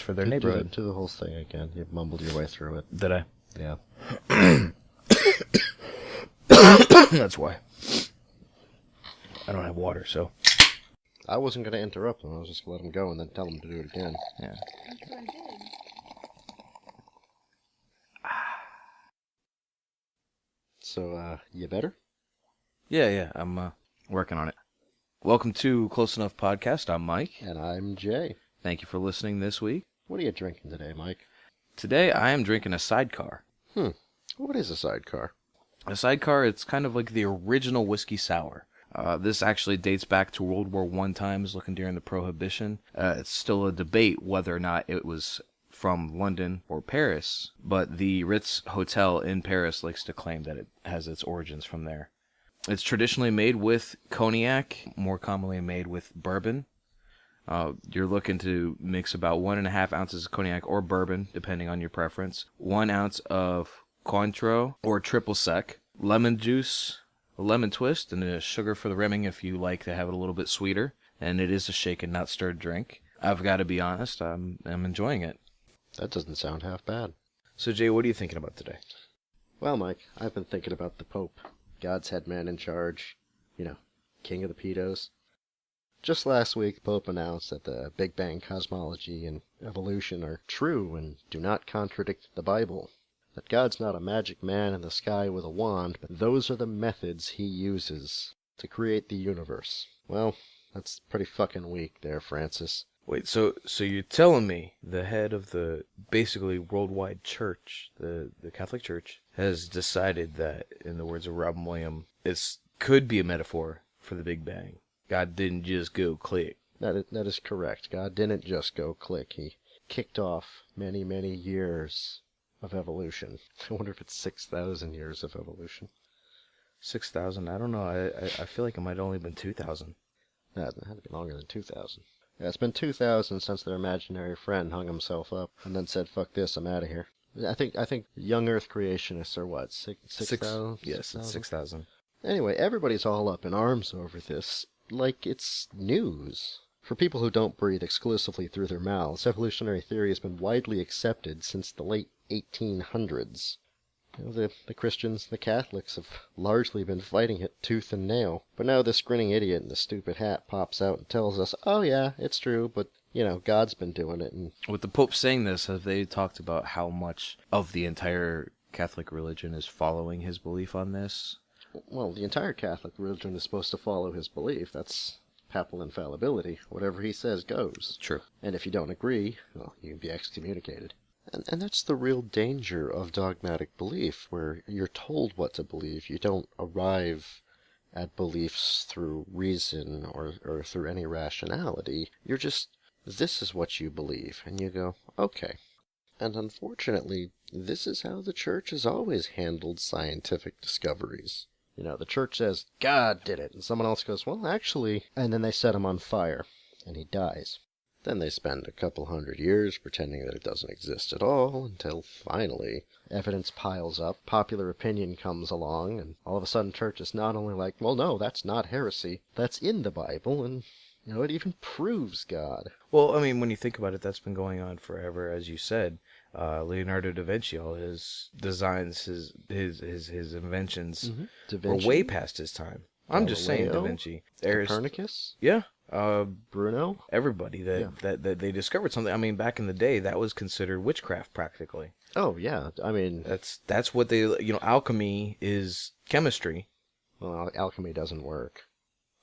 for their neighborhood. Do the whole thing again. You mumbled your way through it. Did I? Yeah. That's why. I don't have water, so. I wasn't going to interrupt him. I was just going to let him go and then tell him to do it again. Yeah. That's what I did. So, you better? Yeah, I'm working on it. Welcome to Close Enough Podcast. I'm Mike. And I'm Jay. Thank you for listening this week. What are you drinking today, Mike? Today, I am drinking a sidecar. What is a sidecar? A sidecar, it's kind of like the original whiskey sour. This actually dates back to World War I times, looking during the Prohibition. It's still a debate whether or not it was from London or Paris, but the Ritz Hotel in Paris likes to claim that it has its origins from there. It's traditionally made with cognac, more commonly made with bourbon. You're looking to mix about 1.5 ounces of cognac or bourbon, depending on your preference, 1 ounce of Cointreau or triple sec, lemon juice, a lemon twist, and a sugar for the rimming if you like to have it a little bit sweeter. And it is a shaken, not stirred drink. I've got to be honest, I'm enjoying it. That doesn't sound half bad. So, Jay, what are you thinking about today? Well, Mike, I've been thinking about the Pope, God's head man in charge, king of the pedos. Just last week, the Pope announced that the Big Bang cosmology and evolution are true and do not contradict the Bible. That God's not a magic man in the sky with a wand, but those are the methods he uses to create the universe. Well, that's pretty fucking weak there, Francis. Wait, so you're telling me the head of the basically worldwide church, the Catholic Church, has decided that, in the words of Robin Williams, it could be a metaphor for the Big Bang. God didn't just go click. That is correct. God didn't just go click. He kicked off many, many years of evolution. I wonder if it's 6,000 years of evolution. 6,000? I don't know. I feel like it might have only been 2,000. That had to be longer than 2,000. Yeah, it's been 2,000 since their imaginary friend hung himself up and then said, "Fuck this, I'm out of here." I think young Earth creationists are what, 6,000? Yes, it's 6,000. Anyway, everybody's all up in arms over this, like it's news. For people who don't breathe exclusively through their mouths, evolutionary theory has been widely accepted since the late 1800s. The Christians, the Catholics have largely been fighting it tooth and nail. But now this grinning idiot in the stupid hat pops out and tells us, oh yeah, it's true, but, God's been doing it. And with the Pope saying this, have they talked about how much of the entire Catholic religion is following his belief on this? Well, the entire Catholic religion is supposed to follow his belief. That's papal infallibility. Whatever he says goes. True. And if you don't agree, well, you can be excommunicated. And that's the real danger of dogmatic belief, where you're told what to believe. You don't arrive at beliefs through reason or through any rationality. You're just, this is what you believe. And you go, okay. And unfortunately, this is how the church has always handled scientific discoveries. The church says, God did it. And someone else goes, well, actually, and then they set him on fire, and he dies. Then they spend a couple hundred years pretending that it doesn't exist at all, until finally evidence piles up, popular opinion comes along, and all of a sudden church is not only like, well, no, that's not heresy, that's in the Bible, and, it even proves God. Well, I mean, when you think about it, that's been going on forever, as you said. Leonardo da Vinci, all his designs, his inventions were way past his time. I'm just saying, Da Vinci. Copernicus? Yeah. Bruno? Everybody that they discovered something. I mean, back in the day, that was considered witchcraft practically. Oh yeah, I mean that's what they alchemy is chemistry. Well, alchemy doesn't work.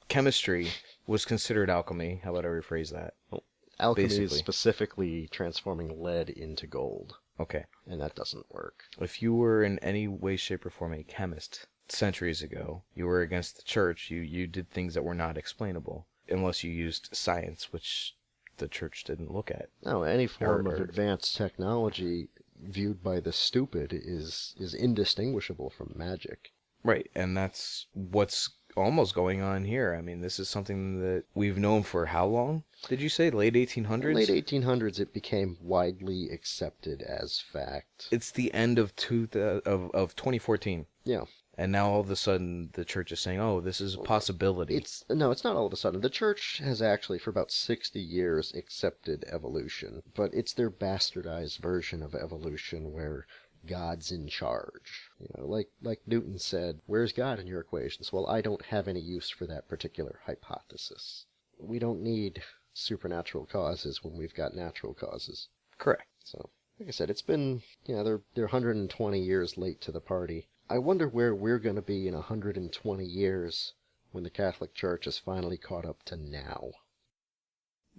Chemistry was considered alchemy. How about I rephrase that? Well, alchemy Basically. is specifically transforming lead into gold. Okay. And that doesn't work. If you were in any way, shape, or form a chemist centuries ago, you were against the church. You did things that were not explainable. Unless you used science, which the church didn't look at. No, any form of advanced technology viewed by the stupid is indistinguishable from magic. Right, and that's what's almost going on here. I mean, this is something that we've known for how long? Did you say late 1800s? Late 1800s, it became widely accepted as fact. It's the end of 2014. Yeah. And now all of a sudden the church is saying, oh, this is a possibility. It's not all of a sudden. The church has actually, for about 60 years, accepted evolution, but it's their bastardized version of evolution where God's in charge. Like Newton said, where's God in your equations? Well, I don't have any use for that particular hypothesis. We don't need supernatural causes when we've got natural causes. Correct. So, like I said, it's been, they're 120 years late to the party. I wonder where we're going to be in 120 years when the Catholic Church is finally caught up to now.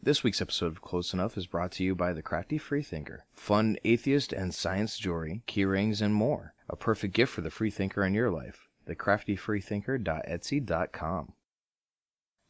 This week's episode of Close Enough is brought to you by The Crafty Freethinker. Fun, atheist, and science jewelry, key rings, and more. A perfect gift for the freethinker in your life. thecraftyfreethinker.etsy.com.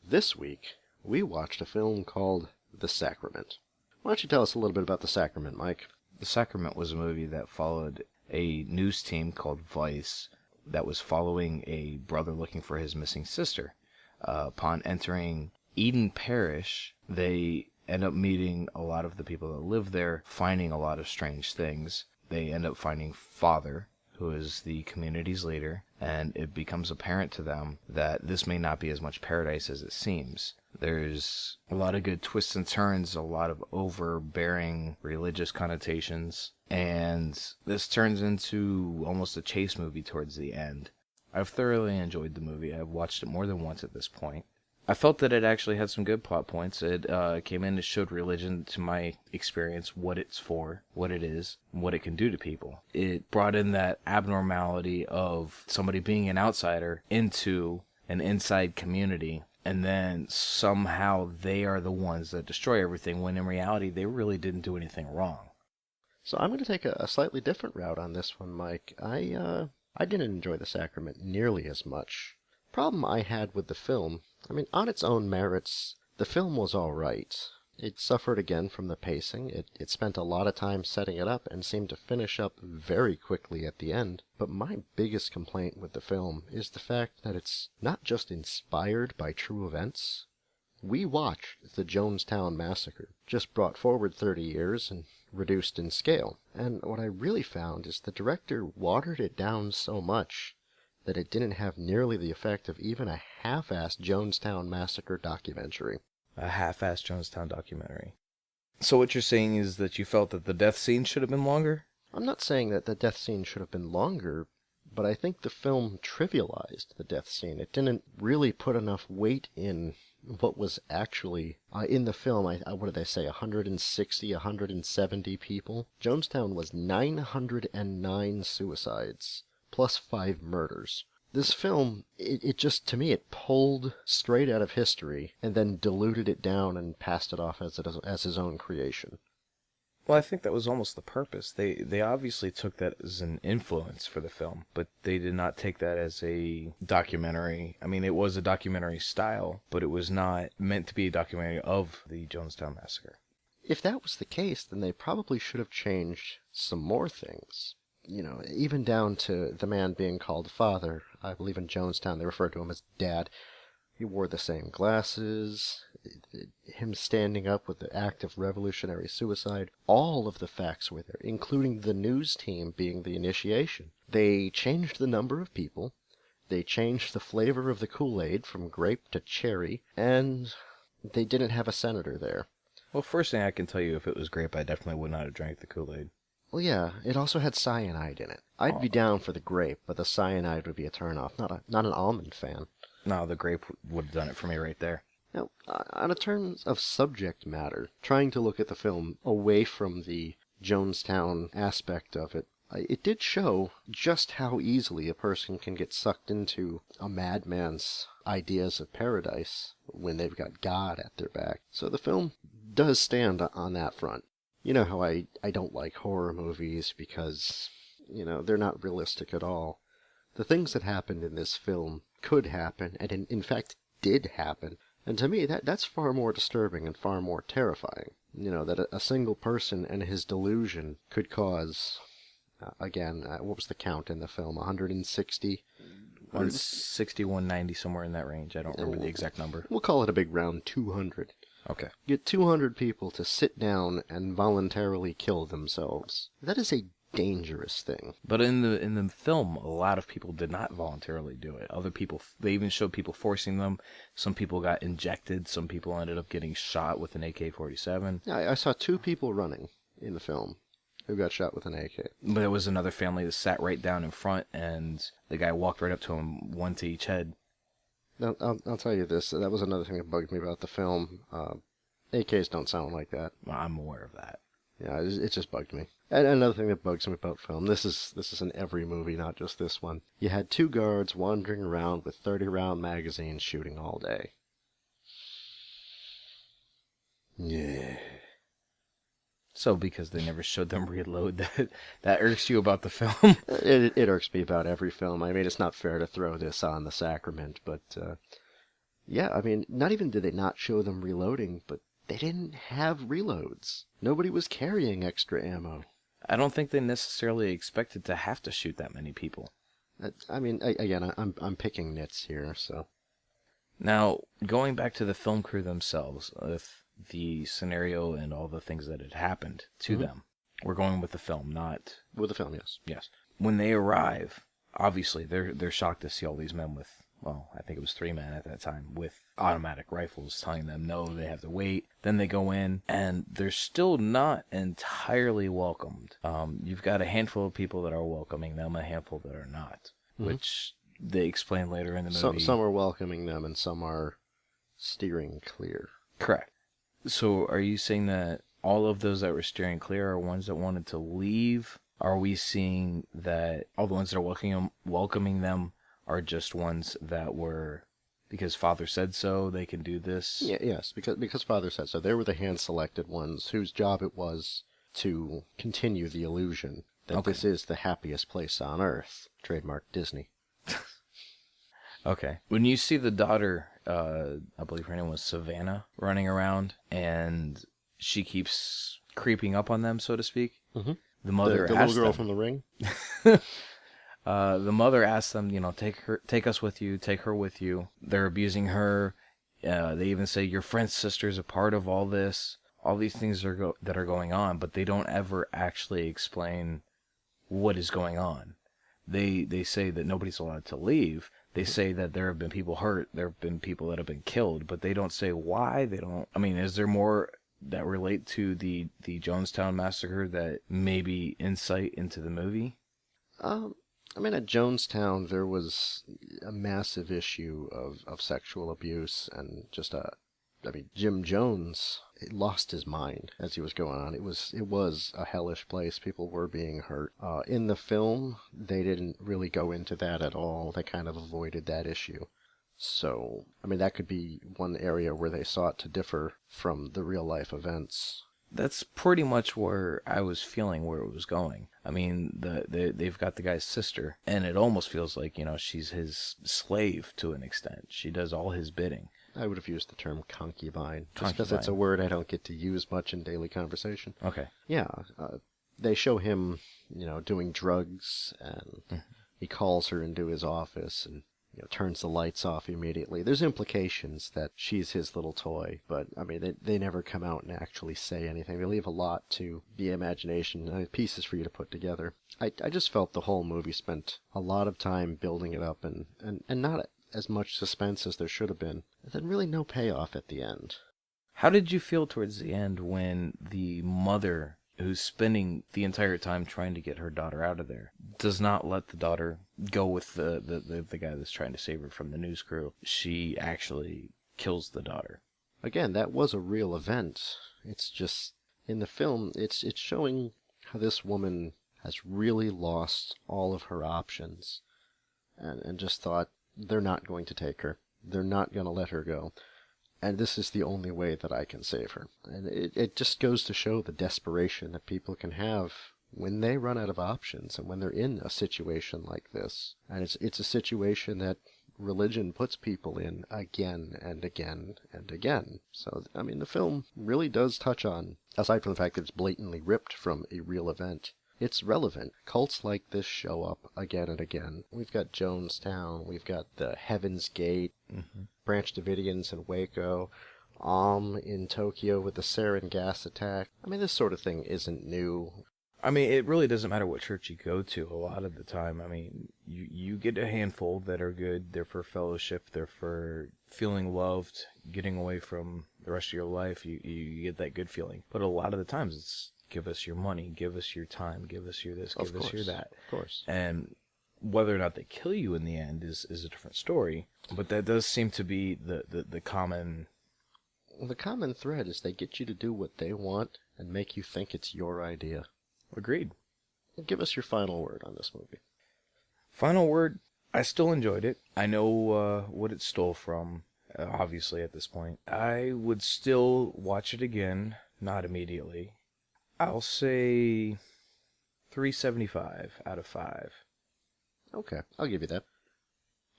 This week, we watched a film called The Sacrament. Why don't you tell us a little bit about The Sacrament, Mike? The Sacrament was a movie that followed a news team called Vice that was following a brother looking for his missing sister. Upon entering Eden Parish, they end up meeting a lot of the people that live there, finding a lot of strange things. They end up finding Father, who is the community's leader, and it becomes apparent to them that this may not be as much paradise as it seems. There's a lot of good twists and turns, a lot of overbearing religious connotations, and this turns into almost a chase movie towards the end. I've thoroughly enjoyed the movie. I've watched it more than once at this point. I felt that it actually had some good plot points. It came in and showed religion, to my experience, what it's for, what it is, and what it can do to people. It brought in that abnormality of somebody being an outsider into an inside community, and then somehow they are the ones that destroy everything, when in reality they really didn't do anything wrong. So I'm going to take a slightly different route on this one, Mike. I didn't enjoy The Sacrament nearly as much. Problem I had with the film, on its own merits, the film was all right. It suffered again from the pacing. It spent a lot of time setting it up and seemed to finish up very quickly at the end. But my biggest complaint with the film is the fact that it's not just inspired by true events. We watched the Jonestown Massacre, just brought forward 30 years and reduced in scale. And what I really found is the director watered it down so much that it didn't have nearly the effect of even a half-assed Jonestown Massacre documentary. A half-assed Jonestown documentary. So what you're saying is that you felt that the death scene should have been longer? I'm not saying that the death scene should have been longer, but I think the film trivialized the death scene. It didn't really put enough weight in what was actually in the film. What did they say, 160, 170 people? Jonestown was 909 suicides, plus 5 murders. This film, it just, to me, it pulled straight out of history and then diluted it down and passed it off as his own creation. Well, I think that was almost the purpose. They obviously took that as an influence for the film, but they did not take that as a documentary. It was a documentary style, but it was not meant to be a documentary of the Jonestown Massacre. If that was the case, then they probably should have changed some more things. Even down to the man being called Father. I believe in Jonestown they refer to him as Dad. He wore the same glasses, him standing up with the act of revolutionary suicide. All of the facts were there, including the news team being the initiation. They changed the number of people, they changed the flavor of the Kool-Aid from grape to cherry, and they didn't have a senator there. Well, first thing I can tell you, if it was grape, I definitely would not have drank the Kool-Aid. Well, yeah, it also had cyanide in it. I'd be down for the grape, but the cyanide would be a turnoff. Not an almond fan. No, the grape would have done it for me right there. Now, on a terms of subject matter, trying to look at the film away from the Jonestown aspect of it, it did show just how easily a person can get sucked into a madman's ideas of paradise when they've got God at their back. So the film does stand on that front. You know how I don't like horror movies because, they're not realistic at all. The things that happened in this film could happen, and in fact did happen. And to me, that's far more disturbing and far more terrifying. That a single person and his delusion could cause, what was the count in the film? 160? 160, 190, somewhere in that range. I don't remember the exact number. We'll call it a big round 200. Okay. Get 200 people to sit down and voluntarily kill themselves. That is a dangerous thing. But in the film, a lot of people did not voluntarily do it. Other people, they even showed people forcing them. Some people got injected. Some people ended up getting shot with an AK-47. Yeah, I saw 2 people running in the film who got shot with an AK. But there was another family that sat right down in front, and the guy walked right up to him, one to each head. Now, I'll tell you this. That was another thing that bugged me about the film. AKs don't sound like that. I'm aware of that. Yeah, it just bugged me. And another thing that bugs me about film, this is in every movie, not just this one. You had 2 guards wandering around with 30-round magazines shooting all day. Yeah. So because they never showed them reload, that irks you about the film? It irks me about every film. I mean, it's not fair to throw this on The Sacrament, but yeah, I mean, not even did they not show them reloading, but they didn't have reloads. Nobody was carrying extra ammo. I don't think they necessarily expected to have to shoot that many people. I mean, again, I'm picking nits here, so. Now, going back to the film crew themselves, with the scenario and all the things that had happened to them, we're going with the film, not... With the film, yes. Yes. When they arrive, obviously, they're shocked to see all these men with, well, I think it was 3 men at that time, with automatic rifles telling them no, they have to wait. Then they go in, and they're still not entirely welcomed. You've got a handful of people that are welcoming them, a handful that are not, which they explain later in the movie. Some are welcoming them, and some are steering clear. Correct. So are you saying that all of those that were steering clear are ones that wanted to leave? Are we seeing that all the ones that are welcoming them are just ones that were, because Father said so, they can do this? Yeah, yes, because Father said so. They were the hand-selected ones whose job it was to continue the illusion that this is the happiest place on earth. Trademark Disney. Okay. When you see the daughter, I believe her name was Savannah, running around, and she keeps creeping up on them, so to speak, the mother the asks little girl them, from The Ring? the mother asks them, take us with you, take her with you. They're abusing her. They even say, your friend's sister's a part of all this. All these things that are going on, but they don't ever actually explain what is going on. They say that nobody's allowed to leave. They say that there have been people hurt, there have been people that have been killed, but they don't say why. They don't. I mean, is there more that relate to the Jonestown massacre that maybe insight into the movie? I mean, at Jonestown, there was a massive issue of sexual abuse and just Jim Jones lost his mind as he was going on. It was a hellish place. People were being hurt. In the film, they didn't really go into that at all. They kind of avoided that issue. So, I mean, that could be one area where they sought to differ from the real-life events. That's pretty much where I was feeling where it was going. I mean, they've got the guy's sister, and it almost feels like, she's his slave to an extent. She does all his bidding. I would have used the term concubine, just because it's a word I don't get to use much in daily conversation. Okay. Yeah, they show him, doing drugs, and he calls her into his office and turns the lights off immediately. There's implications that she's his little toy, but I mean, they never come out and actually say anything. They leave a lot to the imagination, pieces for you to put together. I just felt the whole movie spent a lot of time building it up and not as much suspense as there should have been, and then really no payoff at the end. How did you feel towards the end when the mother, who's spending the entire time trying to get her daughter out of there, does not let the daughter go with the guy that's trying to save her from the news crew? She actually kills the daughter. Again, that was a real event. It's just, in the film, it's showing how this woman has really lost all of her options and just thought, they're not going to take her. They're not going to let her go. And this is the only way that I can save her. And it just goes to show the desperation that people can have when they run out of options and when they're in a situation like this. And it's a situation that religion puts people in again and again and again. So, I mean, the film really does touch on, aside from the fact that it's blatantly ripped from a real event, it's relevant. Cults like this show up again and again. We've got Jonestown, we've got the Heaven's Gate, Branch Davidians in Waco, in Tokyo with the sarin gas attack. I mean, this sort of thing isn't new. I mean, it really doesn't matter what church you go to a lot of the time. I mean, you get a handful that are good. They're for fellowship. They're for feeling loved, getting away from the rest of your life. You get that good feeling. But a lot of the times it's give us your money, give us your time, give us your this, give us your that. Of course. And whether or not they kill you in the end is a different story. But that does seem to be the common... The common thread is they get you to do what they want and make you think it's your idea. Agreed. Give us your final word on this movie. Final word, I still enjoyed it. I know what it stole from, obviously, at this point. I would still watch it again, not immediately. I'll say 3.75 out of 5. Okay, I'll give you that.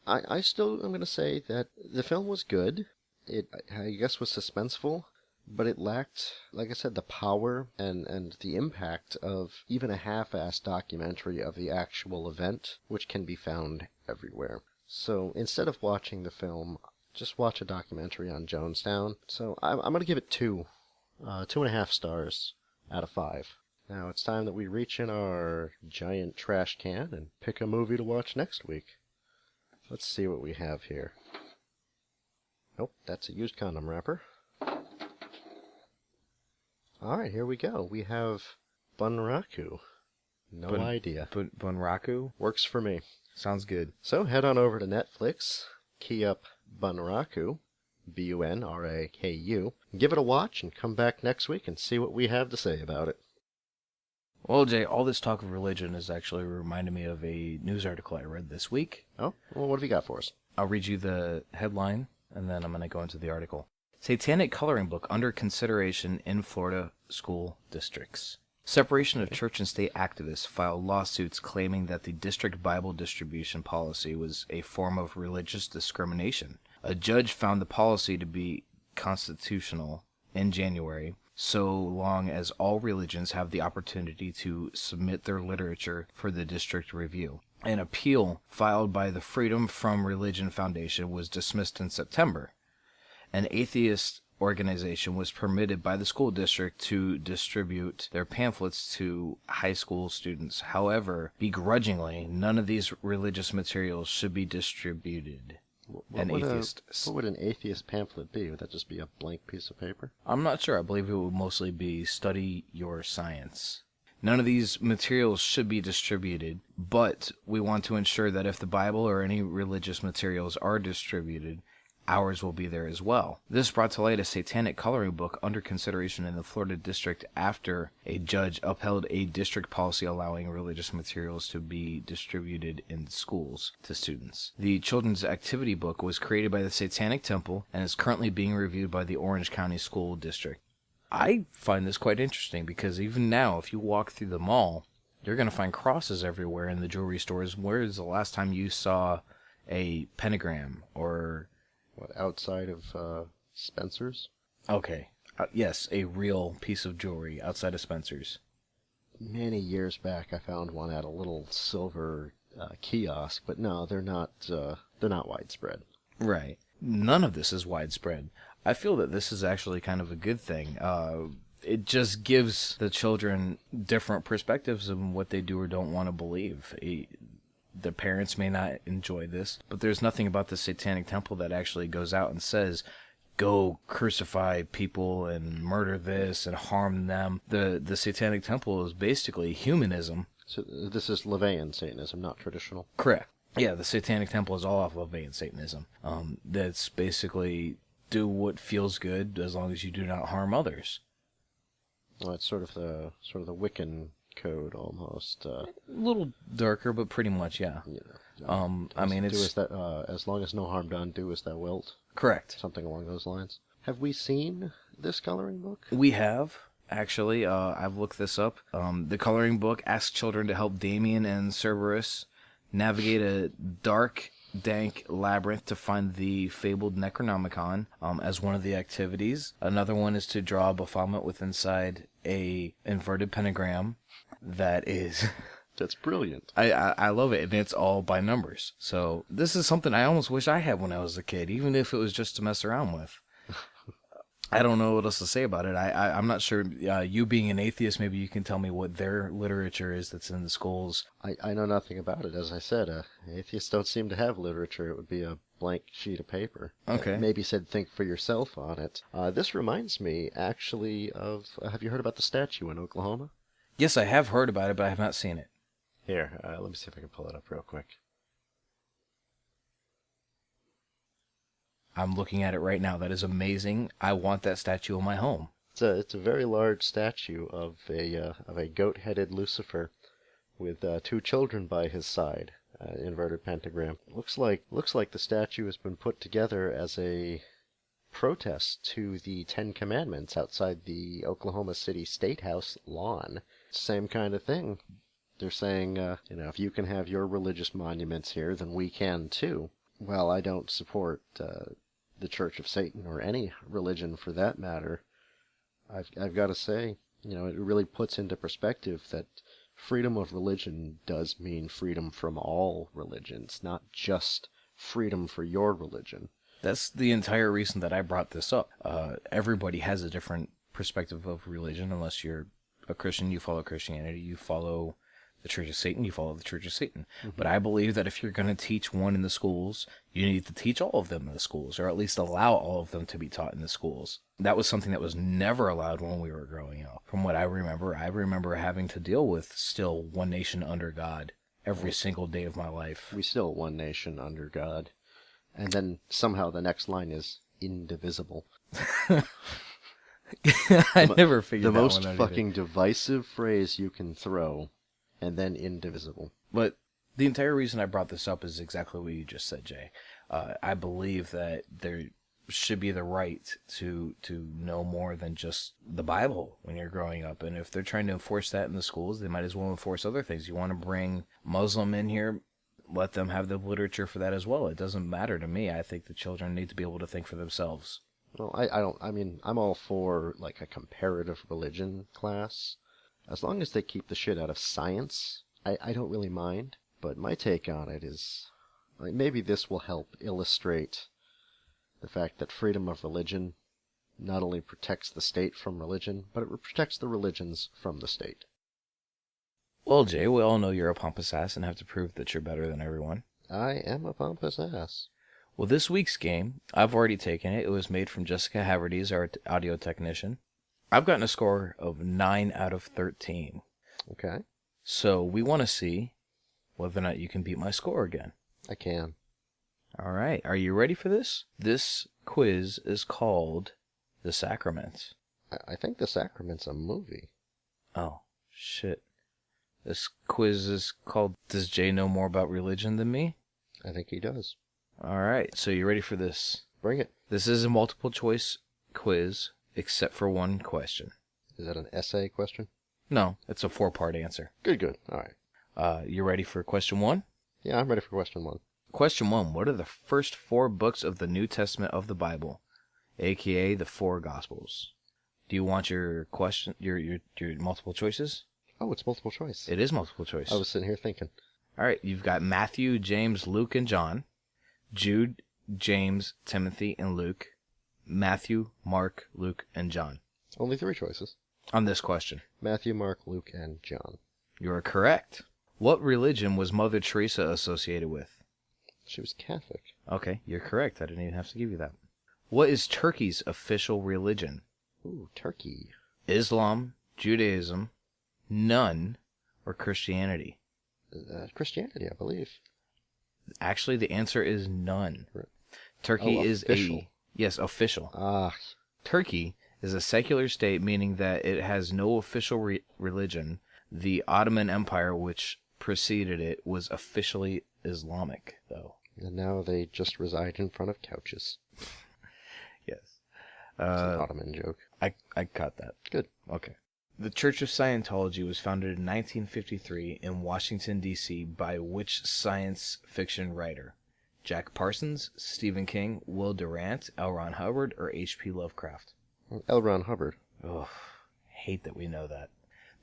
I still am going to say that the film was good. It, I guess, was suspenseful, but it lacked, like I said, the power and the impact of even a half-assed documentary of the actual event, which can be found everywhere. So instead of watching the film, just watch a documentary on Jonestown. So I'm going to give it 2.5 stars out of 5. Now it's time that we reach in our giant trash can and pick a movie to watch next week. Let's see what we have here. Nope, that's a used condom wrapper. Alright, here we go. We have Bunraku. No idea. Bunraku? Works for me. Sounds good. So head on over to Netflix, key up Bunraku, Bunraku, give it a watch, and come back next week and see what we have to say about it. Well, Jay, all this talk of religion is actually reminding me of a news article I read this week. Oh, well, what have you got for us? I'll read you the headline, and then I'm going to go into the article. Satanic coloring book under consideration in Florida school districts. Separation of church and state activists filed lawsuits claiming that the district Bible distribution policy was a form of religious discrimination. A judge found the policy to be constitutional in January, so long as all religions have the opportunity to submit their literature for the district review. An appeal filed by the Freedom from Religion Foundation was dismissed in September. An atheist organization was permitted by the school district to distribute their pamphlets to high school students. However, begrudgingly, none of these religious materials should be distributed. What would an atheist pamphlet be? Would that just be a blank piece of paper? I'm not sure. I believe it would mostly be study your science. None of these materials should be distributed, but we want to ensure that if the Bible or any religious materials are distributed, ours will be there as well. This brought to light a satanic coloring book under consideration in the Florida district after a judge upheld a district policy allowing religious materials to be distributed in schools to students. The children's activity book was created by the Satanic Temple and is currently being reviewed by the Orange County School District. I find this quite interesting because even now, if you walk through the mall, you're going to find crosses everywhere in the jewelry stores. Where is the last time you saw a pentagram or... What, outside of Spencer's? Okay. Yes, a real piece of jewelry outside of Spencer's. Many years back, I found one at a little silver kiosk, but no, they're not widespread. Right. None of this is widespread. I feel that this is actually kind of a good thing. It just gives the children different perspectives on what they do or don't want to believe. The parents may not enjoy this, but there's nothing about the Satanic Temple that actually goes out and says, go crucify people and murder this and harm them. The Satanic Temple is basically humanism. So this is LaVeyan Satanism, not traditional? Correct. Yeah, the Satanic Temple is all off LaVeyan Satanism. That's basically do what feels good as long as you do not harm others. Well, it's sort of the Wiccan code almost. A little darker, but pretty much, yeah. You know, I mean, it's as long as no harm done, do as thou wilt. Correct. Something along those lines. Have we seen this coloring book? We have, actually. I've looked this up. The coloring book asks children to help Damien and Cerberus navigate a dark, dank labyrinth to find the fabled Necronomicon as one of the activities. Another one is to draw a befuddlement with inside a inverted pentagram. That is... That's brilliant. I love it, and it's all by numbers. So this is something I almost wish I had when I was a kid, even if it was just to mess around with. I don't know what else to say about it. I'm not sure. You being an atheist, maybe you can tell me what their literature is that's in the schools. I know nothing about it. As I said, atheists don't seem to have literature. It would be a blank sheet of paper. Okay. Maybe said think for yourself on it. This reminds me, actually, of have you heard about the statue in Oklahoma? Yes, I have heard about it, but I have not seen it. Here, let me see if I can pull it up real quick. I'm looking at it right now. That is amazing. I want that statue in my home. It's a very large statue of a goat-headed Lucifer with two children by his side, inverted pentagram. Looks like the statue has been put together as a protest to the Ten Commandments outside the Oklahoma City State House lawn. Same kind of thing. They're saying, if you can have your religious monuments here, then we can too. Well, I don't support the Church of Satan or any religion for that matter. I've got to say, it really puts into perspective that freedom of religion does mean freedom from all religions, not just freedom for your religion. That's the entire reason that I brought this up. Everybody has a different perspective of religion. Unless you're a Christian, you follow Christianity. You follow the Church of Satan, you follow the Church of Satan. Mm-hmm. But I believe that if you're going to teach one in the schools, you need to teach all of them in the schools, or at least allow all of them to be taught in the schools. That was something that was never allowed when we were growing up. From what I remember having to deal with still one nation under God every single day of my life. We still one nation under God. And then somehow the next line is indivisible. I never figured the that most one out fucking either. divisive phrase you can throw, and then indivisible. But the entire reason I brought this up is exactly what you just said, Jay. I believe that there should be the right to know more than just the Bible when you're growing up. And if they're trying to enforce that in the schools, they might as well enforce other things. You want to bring Muslim in here, let them have the literature for that as well. It doesn't matter to me. I think the children need to be able to think for themselves. Well, I'm all for, like, a comparative religion class. As long as they keep the shit out of science, I don't really mind. But my take on it is, like, maybe this will help illustrate the fact that freedom of religion not only protects the state from religion, but it protects the religions from the state. Well, Jay, we all know you're a pompous ass and have to prove that you're better than everyone. I am a pompous ass. Well, this week's game, I've already taken it. It was made from Jessica Haverty's, our audio technician. I've gotten a score of 9 out of 13. Okay. So we want to see whether or not you can beat my score again. I can. All right. Are you ready for this? This quiz is called The Sacrament. I think The Sacrament's a movie. Oh, shit. This quiz is called Does Jay Know More About Religion Than Me? I think he does. All right. So you ready for this? Bring it. This is a multiple choice quiz, except for one question. Is that an essay question? No, it's a 4-part answer. Good. All right. You ready for question 1? Yeah, I'm ready for question 1. Question 1. What are the first 4 books of the New Testament of the Bible, aka the 4 Gospels? Do you want your question, your multiple choices? Oh, it's multiple choice. It is multiple choice. I was sitting here thinking. All right, you've got Matthew, James, Luke, and John. Jude, James, Timothy, and Luke. Matthew, Mark, Luke, and John. Only 3 choices. On this question. Matthew, Mark, Luke, and John. You are correct. What religion was Mother Teresa associated with? She was Catholic. Okay, you're correct. I didn't even have to give you that. What is Turkey's official religion? Ooh, Turkey. Islam, Judaism, none, or Christianity? Christianity, I believe. Actually, the answer is none. Right. Turkey is official. Yes, official. Ah. Turkey is a secular state, meaning that it has no official religion. The Ottoman Empire, which preceded it, was officially Islamic, though. And now they just reside in front of couches. Yes. It's an Ottoman joke. I caught that. Good. Okay. The Church of Scientology was founded in 1953 in Washington, D.C. by which science fiction writer? Jack Parsons, Stephen King, Will Durant, L. Ron Hubbard, or H.P. Lovecraft? L. Ron Hubbard. Ugh, hate that we know that.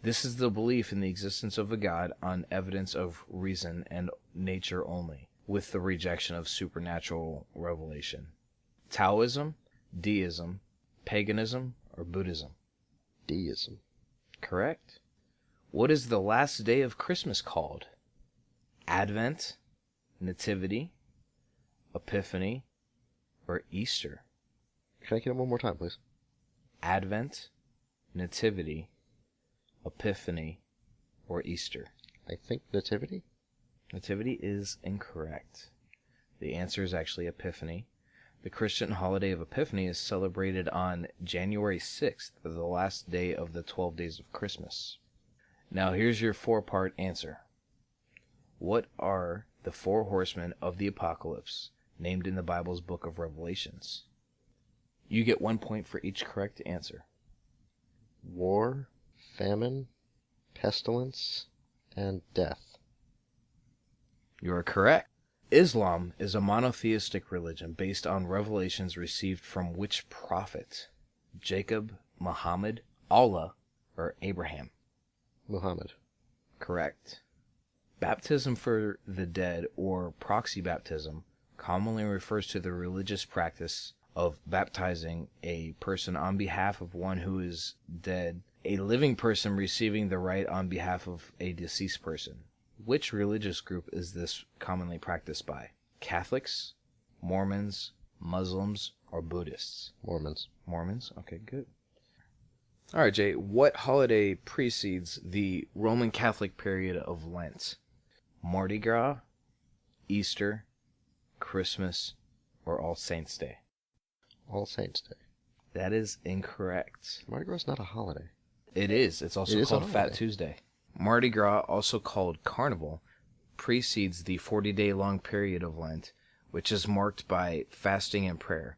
This is the belief in the existence of a God on evidence of reason and nature only, with the rejection of supernatural revelation. Taoism, Deism, paganism, or Buddhism? Deism. Correct. What is the last day of Christmas called? Advent, Nativity, Epiphany, or Easter? Can I get it one more time, please? Advent, Nativity, Epiphany, or Easter? I think Nativity? Nativity is incorrect. The answer is actually Epiphany. The Christian holiday of Epiphany is celebrated on January 6th, the last day of the 12 days of Christmas. Now here's your 4-part answer. What are the 4 horsemen of the apocalypse named in the Bible's book of Revelations? You get 1 point for each correct answer. War, famine, pestilence, and death. You are correct. Islam is a monotheistic religion based on revelations received from which prophet? Jacob, Muhammad, Allah, or Abraham? Muhammad. Correct. Baptism for the dead, or proxy baptism, commonly refers to the religious practice of baptizing a person on behalf of one who is dead, a living person receiving the rite on behalf of a deceased person. Which religious group is this commonly practiced by? Catholics, Mormons, Muslims, or Buddhists? Mormons. Mormons? Okay, good. All right, Jay, what holiday precedes the Roman Catholic period of Lent? Mardi Gras, Easter, Christmas, or All Saints' Day? All Saints' Day. That is incorrect. Mardi Gras is not a holiday. It is. It's also It is a called Fat holiday. Tuesday. Mardi Gras, also called Carnival, precedes the 40-day-long period of Lent, which is marked by fasting and prayer.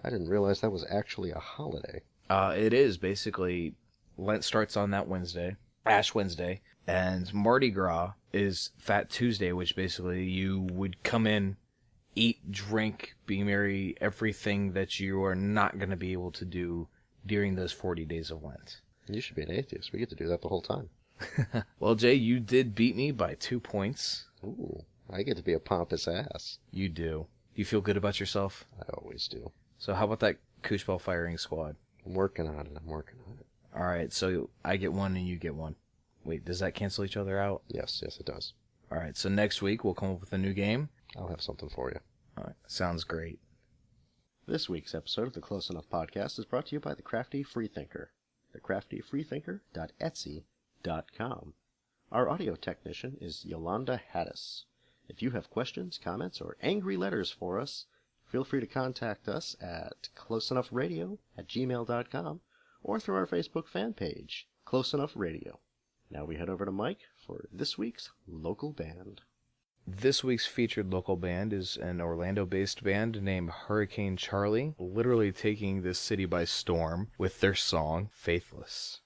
I didn't realize that was actually a holiday. It is basically, Lent starts on that Wednesday, Ash Wednesday, and Mardi Gras is Fat Tuesday, which basically you would come in, eat, drink, be merry, everything that you are not going to be able to do during those 40 days of Lent. You should be an atheist. We get to do that the whole time. Well, Jay, you did beat me by 2 points. Ooh, I get to be a pompous ass. You do. You feel good about yourself? I always do. So how about that Kooshbell firing squad? I'm working on it. All right, so I get 1 and you get 1. Wait, does that cancel each other out? Yes, it does. All right, so next week we'll come up with a new game. I'll have something for you. All right, sounds great. This week's episode of the Close Enough Podcast is brought to you by The Crafty Freethinker. TheCraftyFreethinker.etsy.com. Our audio technician is Yolanda Hattis. If you have questions, comments, or angry letters for us, feel free to contact us at closeenoughradio@gmail.com or through our Facebook fan page, Close Enough Radio. Now we head over to Mike for this week's local band. This week's featured local band is an Orlando-based band named Hurricane Charlie, literally taking this city by storm with their song, Faithless.